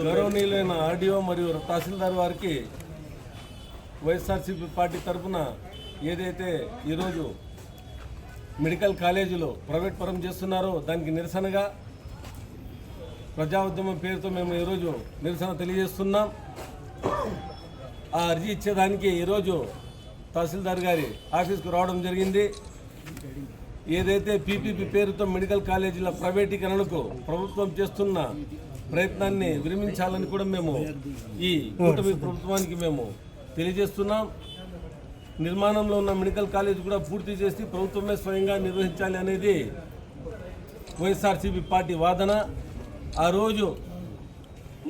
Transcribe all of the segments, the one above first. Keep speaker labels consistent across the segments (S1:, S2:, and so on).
S1: గౌరవనీయులైన ఆర్డీఓ మరియు తహసీల్దార్ వారికి వైఎస్ఆర్సీపీ పార్టీ తరఫున ఏదైతే ఈరోజు మెడికల్ కాలేజీలో ప్రైవేట్ పరం చేస్తున్నారో దానికి నిరసనగా ప్రజా ఉద్యమం పేరుతో మేము ఈరోజు నిరసన తెలియజేస్తున్నాం. ఆ అర్జీ ఇచ్చేదానికి ఈరోజు తహసీల్దార్ గారి ఆఫీస్కు రావడం జరిగింది. ఏదైతే పీపీపీ పేరుతో మెడికల్ కాలేజీల ప్రైవేటీకరణకు ప్రభుత్వం చేస్తున్న ప్రయత్నాన్ని విరమించాలని కూడా మేము ఈ కూటమి ప్రభుత్వానికి మేము తెలియజేస్తున్నాం. నిర్మాణంలో ఉన్న మెడికల్ కాలేజ్ కూడా పూర్తి చేసి ప్రభుత్వమే స్వయంగా నిర్వహించాలి అనేది వైఎస్ఆర్సీపీ పార్టీ వాదన. ఆ రోజు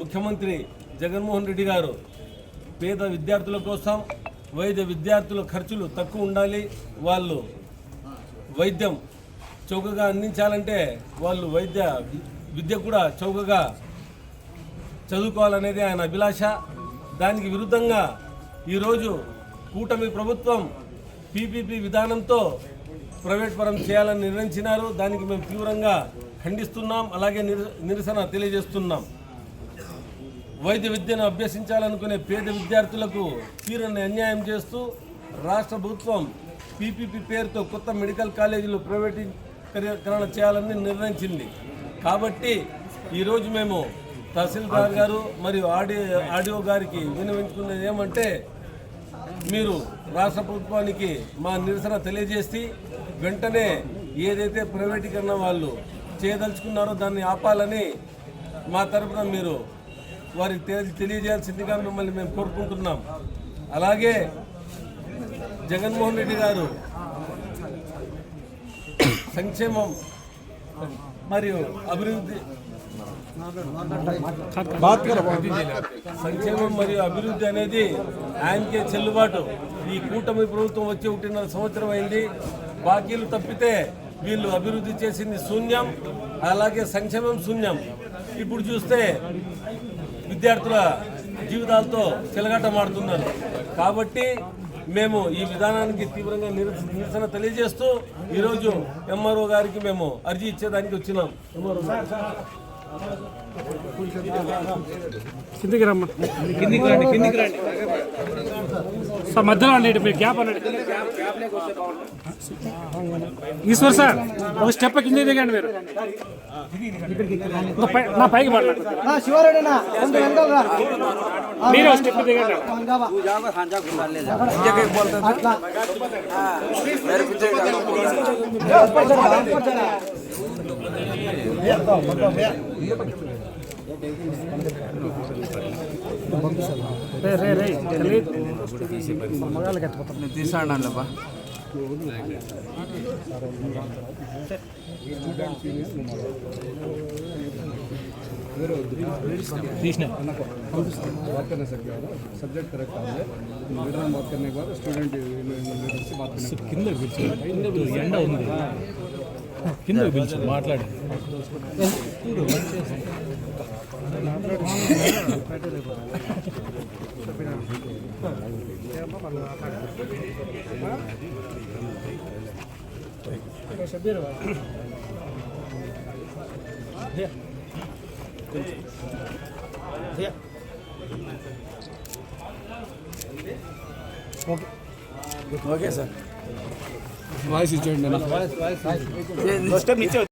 S1: ముఖ్యమంత్రి జగన్మోహన్ రెడ్డి గారు పేద విద్యార్థుల కోసం వైద్య విద్యార్థుల ఖర్చులు తక్కువ ఉండాలి, వాళ్ళు వైద్యం చౌకగా అందించాలంటే వాళ్ళు విద్య కూడా చౌకగా చదువుకోవాలనేది ఆయన అభిలాష. దానికి విరుద్ధంగా ఈరోజు కూటమి ప్రభుత్వం పీపీపీ విధానంతో ప్రైవేట్ పరం చేయాలని నిర్ణయించినారు. దానికి మేము తీవ్రంగా ఖండిస్తున్నాం, అలాగే నిరసన తెలియజేస్తున్నాం. వైద్య విద్యను అభ్యసించాలనుకునే పేద విద్యార్థులకు తీరని అన్యాయం చేస్తూ రాష్ట్ర ప్రభుత్వం పీపీపీ పేరుతో కొత్త మెడికల్ కాలేజీలు ప్రైవేటీకరణ చేయాలని నిర్ణయించింది. కాబట్టి ఈరోజు మేము తహసీల్దార్ గారు మరియు ఆర్డీఓ గారికి విన్నవించుకునేది ఏమంటే, మీరు రాష్ట్ర ప్రభుత్వానికి మా నిరసన తెలియజేసి వెంటనే ఏదైతే ప్రైవేటీకరణ వాళ్ళు చేయదలుచుకున్నారో దాన్ని ఆపాలని మా తరఫున మీరు వారికి తెలియజేయాల్సిందిగా మిమ్మల్ని మేము కోరుకుంటున్నాం. అలాగే జగన్మోహన్ రెడ్డి గారు సంక్షేమం మరియు అభివృద్ధి అనేది ఆయనకే చెల్లుబాటు. ఈ కూటమి ప్రభుత్వం వచ్చి 1.5 సంవత్సరం అయింది. బాకీలు తప్పితే వీళ్ళు అభివృద్ధి చేసింది శూన్యం, అలాగే సంక్షేమం శూన్యం. ఇప్పుడు చూస్తే విద్యార్థుల జీవితాలతో చెలగాటమాడుతున్నారు. కాబట్టి మేము ఈ విధానానికి తీవ్రంగా నిరసన తెలియజేస్తూ ఈరోజు ఎంఆర్ఓ గారికి మేము అర్జీ ఇచ్చేదానికి వచ్చినాం.
S2: కిందికి రమ్మ, కిందికి రండి సార్, మధ్యలో అండి, మీరు గ్యాప్ అన్నాడు. ఈశ్వర్ సార్ ఒక స్టెప్ కింద దిగండి, మీరు నా పైకి పడలేదు, మీరు స్టెప్ దిగండి.
S3: తీసాడబ్బా
S4: सब्जेक्ट करेक्ट है, लीडर बात करने के बाद स्टूडेंट लीडर से बात करने किंद ఎండ ఉంది కింద పిలిచి మాట్లాడి ఓకే సార్ వాయిస్ ఇచ్చేయండి.